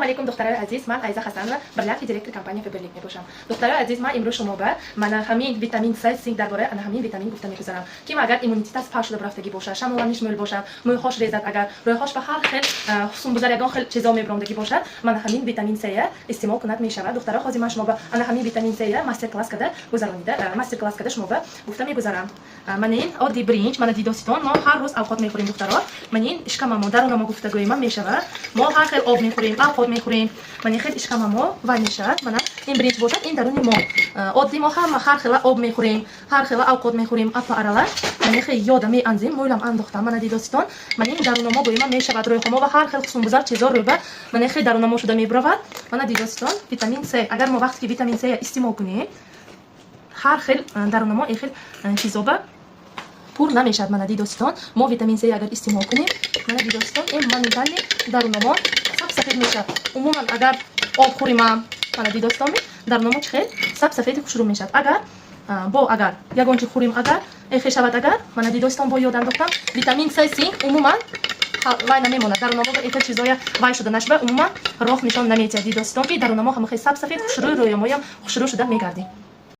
علیکم دخترای عزیز، من عایزه حسن برلیاقی دیرکتور کمپانی فبرلیک میباشم. دخترای عزیز، من امروز شما به من همین ویتامین C سینک درباره همین ویتامین گفته میگذارم که اگر ایمونیتیت از پاش رفتگی باشه، شاملانیش میل باشه، موهاش ریزد، اگر رویهاش به هر خیل سنبوزر یگان خیل چیزا میبرندگی باشد، من همین ویتامین C استعمال کنند میشود. دخترها خواهی من شما به همین ویتامین C ماستر کلاس کده گذرانیده، ماستر کلاس کده شما به گفته میگذارم. من این عادی برنج، من دیدوستون ما هر روز اوقات میخوریم دخترها. من این اشکاممو درونمو گفتگوی من میشود. ما هر خیل آب میخوریم، آب میخوریم. من خیلی اشکاممو وای میشود. من این برنج باشد این درونی ما. عادی ما هم هر خیل آب میخوریم، هر خیل اوقات میخوریم. اپا ارالش من خیلی یادم میانزیم مویلم انداختم. من دیدوستون من این درونمو گویم من میشود روی خمو و هر خیل خصوم بزرگ چیزا رو به من خیلی درونمو شده میبرود. من دیدوستون ویتامین C اگر ما وقتی که ویتامین C استعمال کنیم هر خیل درونمو این خیل چیزا به پور نمیشد. من دیدوستون ما ویتامین C اگر استعمال کنیم من دیدوستون این مانیدالی درونمو سفید میشه. عموما اگر آب خوریم من دیدوستون درونمو خیلی سفید شروع میشد. اگر یگان چی خوریم اگر این شود اگر من دیدوستون با یاد انداختم ویتامین C سینک عموما وای نمیمونه درونمو به این چیزای وای شده نشه عموما راه نشان نمیده. دیدوستون درونمو هم خیلی سفید شروع روی مویم شروع شده میگردیم.